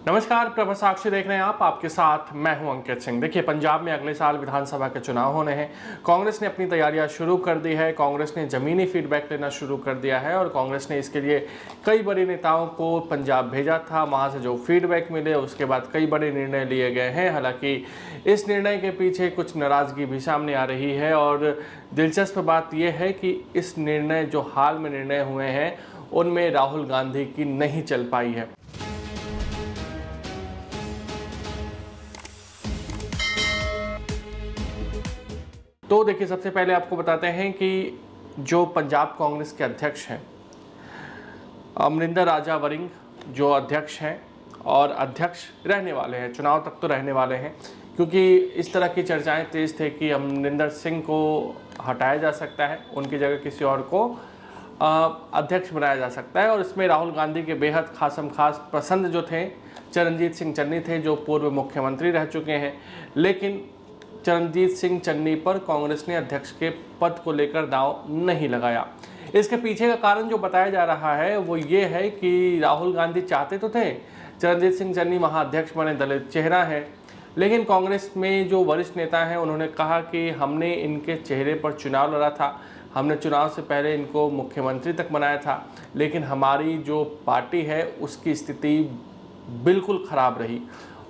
नमस्कार, प्रभा साक्षी देख रहे हैं आप। आपके साथ मैं हूं अंकित सिंह। देखिए, पंजाब में अगले साल विधानसभा के चुनाव होने हैं। कांग्रेस ने अपनी तैयारियां शुरू कर दी है। कांग्रेस ने ज़मीनी फीडबैक लेना शुरू कर दिया है और कांग्रेस ने इसके लिए कई बड़े नेताओं को पंजाब भेजा था। वहां से जो फीडबैक मिले उसके बाद कई बड़े निर्णय लिए गए हैं। हालांकि इस निर्णय के पीछे कुछ नाराज़गी भी सामने आ रही है और दिलचस्प बात यह है कि इस निर्णय जो हाल में निर्णय हुए हैं उनमें राहुल गांधी की नहीं चल पाई है। तो देखिए, सबसे पहले आपको बताते हैं कि जो पंजाब कांग्रेस के अध्यक्ष हैं अमरिंदर राजा वरिंग, जो अध्यक्ष हैं और अध्यक्ष रहने वाले हैं, चुनाव तक तो रहने वाले हैं, क्योंकि इस तरह की चर्चाएं तेज थे कि अमरिंदर सिंह को हटाया जा सकता है, उनकी जगह किसी और को अध्यक्ष बनाया जा सकता है। और इसमें राहुल गांधी के बेहद खासम खास पसंद जो थे चरणजीत सिंह चन्नी थे, जो पूर्व मुख्यमंत्री रह चुके हैं। लेकिन चरणजीत सिंह चन्नी पर कांग्रेस ने अध्यक्ष के पद को लेकर दांव नहीं लगाया। इसके पीछे का कारण जो बताया जा रहा है वो ये है कि राहुल गांधी चाहते तो थे चरणजीत सिंह चन्नी महाअध्यक्ष बने, दलित चेहरा है, लेकिन कांग्रेस में जो वरिष्ठ नेता हैं उन्होंने कहा कि हमने इनके चेहरे पर चुनाव लड़ा था, हमने चुनाव से पहले इनको मुख्यमंत्री तक बनाया था, लेकिन हमारी जो पार्टी है उसकी स्थिति बिल्कुल ख़राब रही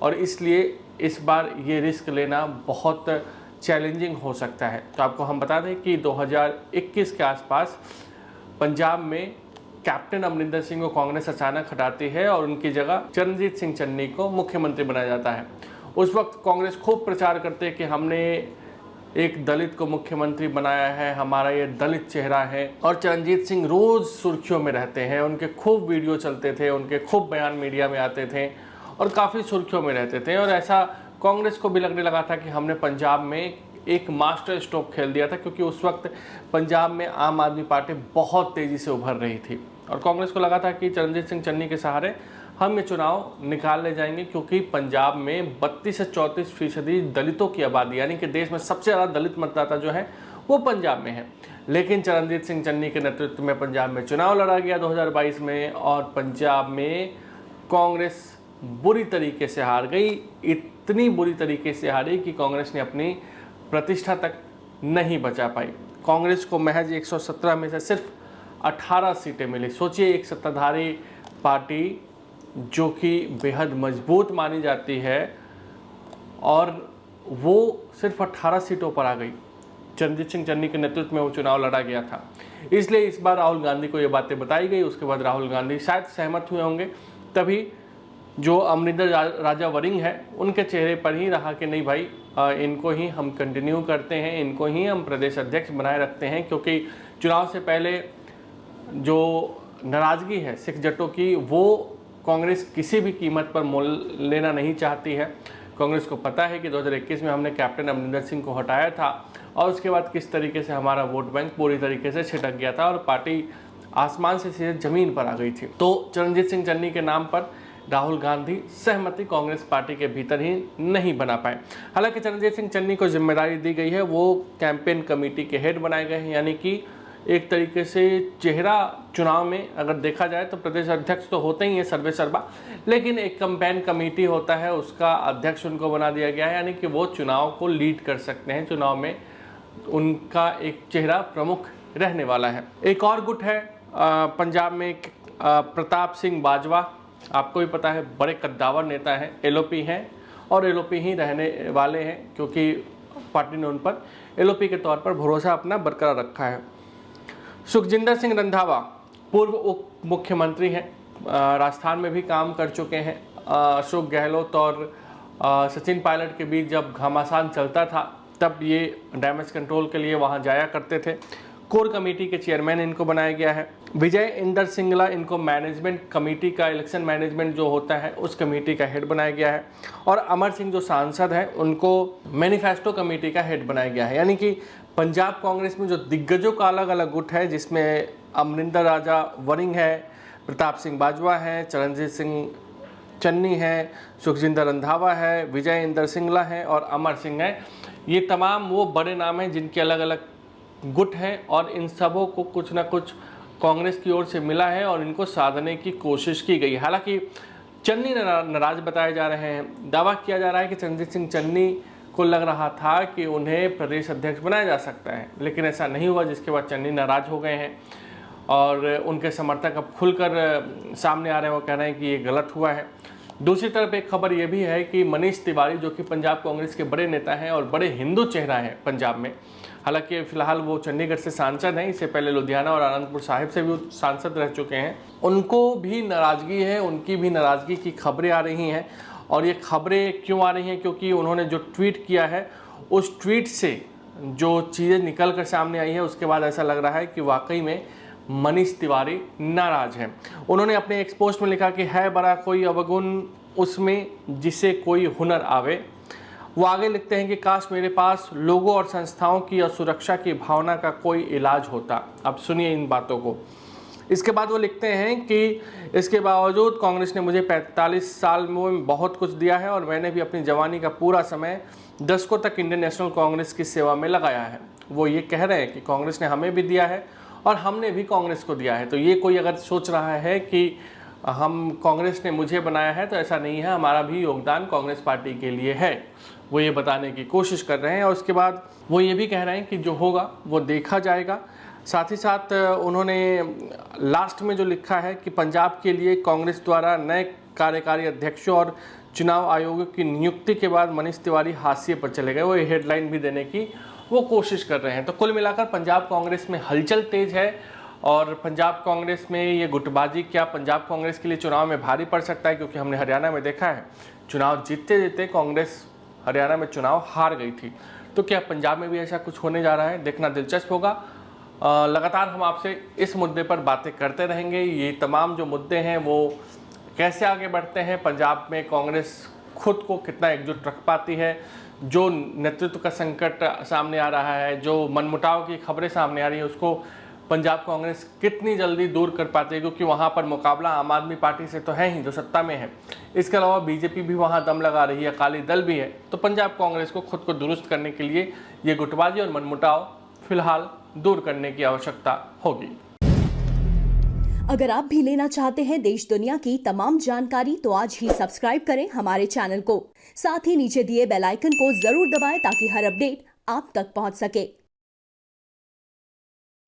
और इसलिए इस बार ये रिस्क लेना बहुत चैलेंजिंग हो सकता है। तो आपको हम बता दें कि 2021 के आसपास पंजाब में कैप्टन अमरिंदर सिंह को कांग्रेस अचानक हटाती है और उनकी जगह चरणजीत सिंह चन्नी को मुख्यमंत्री बनाया जाता है। उस वक्त कांग्रेस खूब प्रचार करते हैं कि हमने एक दलित को मुख्यमंत्री बनाया है, हमारा ये दलित चेहरा है। और चरणजीत सिंह रोज़ सुर्खियों में रहते हैं, उनके खूब वीडियो चलते थे, उनके खूब बयान मीडिया में आते थे और काफ़ी सुर्खियों में रहते थे। और ऐसा कांग्रेस को भी लगने लगा था कि हमने पंजाब में एक मास्टर स्ट्रोक खेल दिया था, क्योंकि उस वक्त पंजाब में आम आदमी पार्टी बहुत तेज़ी से उभर रही थी और कांग्रेस को लगा था कि चरणजीत सिंह चन्नी के सहारे हम ये चुनाव निकाल ले जाएंगे, क्योंकि पंजाब में 32 से 34% दलितों की आबादी, यानी कि देश में सबसे ज़्यादा दलित मतदाता जो है वो पंजाब में है। लेकिन चरणजीत सिंह चन्नी के नेतृत्व में पंजाब में चुनाव लड़ा गया 2022 में और पंजाब में कांग्रेस बुरी तरीके से हार गई। इतनी बुरी तरीके से हारी कि कांग्रेस ने अपनी प्रतिष्ठा तक नहीं बचा पाई। कांग्रेस को महज 117 में से सिर्फ 18 सीटें मिली। सोचिए, एक सत्ताधारी पार्टी जो कि बेहद मजबूत मानी जाती है और वो सिर्फ 18 सीटों पर आ गई। चरणजीत सिंह चन्नी के नेतृत्व में वो चुनाव लड़ा गया था। इसलिए इस बार राहुल गांधी को ये बातें बताई गई। उसके बाद राहुल गांधी शायद सहमत हुए होंगे, तभी जो अमरिंदर राजा वरिंग है उनके चेहरे पर ही रहा कि नहीं भाई, इनको ही हम कंटिन्यू करते हैं, इनको ही हम प्रदेश अध्यक्ष बनाए रखते हैं, क्योंकि चुनाव से पहले जो नाराज़गी है सिख जटों की वो कांग्रेस किसी भी कीमत पर मोल लेना नहीं चाहती है। कांग्रेस को पता है कि 2021 में हमने कैप्टन अमरिंदर सिंह को हटाया था और उसके बाद किस तरीके से हमारा वोट बैंक पूरी तरीके से छिटक गया था और पार्टी आसमान से सीधे ज़मीन पर आ गई थी। तो चरणजीत सिंह चन्नी के नाम पर राहुल गांधी सहमति कांग्रेस पार्टी के भीतर ही नहीं बना पाए। हालांकि चरणजीत सिंह चन्नी को जिम्मेदारी दी गई है, वो कैंपेन कमेटी के हेड बनाए गए हैं, यानी कि एक तरीके से चेहरा चुनाव में अगर देखा जाए तो प्रदेश अध्यक्ष तो होते ही हैं सर्वे सर्वा, लेकिन एक कैंपेन कमेटी होता है, उसका अध्यक्ष उनको बना दिया गया है, यानी कि वो चुनाव को लीड कर सकते हैं। चुनाव में उनका एक चेहरा प्रमुख रहने वाला है। एक और गुट है पंजाब में, प्रताप सिंह बाजवा, आपको भी पता है, बड़े कद्दावर नेता हैं, एलओपी हैं और एलओपी ही रहने वाले हैं, क्योंकि पार्टी ने उन पर एलओपी के तौर पर भरोसा अपना बरकरार रखा है। सुखजिंदर सिंह रंधावा पूर्व उप मुख्यमंत्री हैं, राजस्थान में भी काम कर चुके हैं। अशोक गहलोत और सचिन पायलट के बीच जब घमासान चलता था तब ये डैमेज कंट्रोल के लिए वहाँ जाया करते थे। कोर कमेटी के चेयरमैन इनको बनाया गया है। विजय इंदर सिंगला इनको मैनेजमेंट कमेटी का, इलेक्शन मैनेजमेंट जो होता है उस कमेटी का हेड बनाया गया है। और अमर सिंह जो सांसद हैं उनको मैनिफेस्टो कमेटी का हेड बनाया गया है। यानी कि पंजाब कांग्रेस में जो दिग्गजों का अलग अलग गुट है, जिसमें अमरिंदर राजा वरिंग है, प्रताप सिंह बाजवा है, चरणजीत सिंह चन्नी है, सुखजिंदर रंधावा है, विजय इंदर सिंगला है और अमर सिंह है। ये तमाम वो बड़े नाम हैं जिनके अलग अलग गुट हैं और इन सबों को कुछ ना कुछ कांग्रेस की ओर से मिला है और इनको साधने की कोशिश की गई। हालांकि चन्नी नाराज बताए जा रहे हैं। दावा किया जा रहा है कि चरणजीत सिंह चन्नी को लग रहा था कि उन्हें प्रदेश अध्यक्ष बनाया जा सकता है, लेकिन ऐसा नहीं हुआ, जिसके बाद चन्नी नाराज हो गए हैं और उनके समर्थक अब खुलकर सामने आ रहे हैं। वो कह रहे हैं कि ये गलत हुआ है। दूसरी तरफ एक खबर ये भी है कि मनीष तिवारी, जो कि पंजाब कांग्रेस के बड़े नेता हैं और बड़े हिंदू चेहरा हैं पंजाब में, हालांकि फिलहाल वो चंडीगढ़ से सांसद हैं, इससे पहले लुधियाना और आनंदपुर साहिब से भी सांसद रह चुके हैं, उनको भी नाराज़गी है। उनकी भी नाराज़गी की खबरें आ रही हैं। और ये खबरें क्यों आ रही हैं? क्योंकि उन्होंने जो ट्वीट किया है, उस ट्वीट से जो चीज़ें निकल कर सामने आई है, उसके बाद ऐसा लग रहा है कि वाकई में मनीष तिवारी नाराज हैं। उन्होंने अपने एक पोस्ट में लिखा कि है बड़ा कोई अवगुण उसमें जिसे कोई हुनर आवे। वो आगे लिखते हैं कि काश मेरे पास लोगों और संस्थाओं की असुरक्षा की भावना का कोई इलाज होता। अब सुनिए इन बातों को। इसके बाद वो लिखते हैं कि इसके बावजूद कांग्रेस ने मुझे 45 साल में बहुत कुछ दिया है और मैंने भी अपनी जवानी का पूरा समय दशकों तक इंडियन नेशनल कांग्रेस की सेवा में लगाया है। वो ये कह रहे हैं कि कांग्रेस ने हमें भी दिया है और हमने भी कांग्रेस को दिया है। तो ये कोई अगर सोच रहा है कि हम कांग्रेस ने मुझे बनाया है, तो ऐसा नहीं है, हमारा भी योगदान कांग्रेस पार्टी के लिए है, वो ये बताने की कोशिश कर रहे हैं। और उसके बाद वो ये भी कह रहे हैं कि जो होगा वो देखा जाएगा। साथ ही साथ उन्होंने लास्ट में जो लिखा है कि पंजाब के लिए कांग्रेस द्वारा नए कार्यकारी अध्यक्षों और चुनाव आयोगों की नियुक्ति के बाद मनीष तिवारी हाशिए पर चले गए। वो ये हेडलाइन भी देने की वो कोशिश कर रहे हैं। तो कुल मिलाकर पंजाब कांग्रेस में हलचल तेज है और पंजाब कांग्रेस में ये गुटबाजी क्या पंजाब कांग्रेस के लिए चुनाव में भारी पड़ सकता है? क्योंकि हमने हरियाणा में देखा है, चुनाव जीतते जीतते कांग्रेस हरियाणा में चुनाव हार गई थी। तो क्या पंजाब में भी ऐसा कुछ होने जा रहा है? देखना दिलचस्प होगा। लगातार हम आपसे इस मुद्दे पर बातें करते रहेंगे। ये तमाम जो मुद्दे हैं वो कैसे आगे बढ़ते हैं, पंजाब में कांग्रेस खुद को कितना एकजुट रख पाती है, जो नेतृत्व का संकट सामने आ रहा है, जो मनमुटाव की खबरें सामने आ रही है, उसको पंजाब कांग्रेस कितनी जल्दी दूर कर पाती है, क्योंकि वहाँ पर मुकाबला आम आदमी पार्टी से तो है ही, जो सत्ता में है। इसके अलावा बीजेपी भी वहाँ दम लगा रही है, अकाली दल भी है। तो पंजाब कांग्रेस को खुद को दुरुस्त करने के लिए ये गुटबाजी और मनमुटाव फिलहाल दूर करने की आवश्यकता होगी। अगर आप भी लेना चाहते हैं देश दुनिया की तमाम जानकारी, तो आज ही सब्सक्राइब करें हमारे चैनल को। साथ ही नीचे दिए बेल आइकन को जरूर दबाएं ताकि हर अपडेट आप तक पहुंच सके।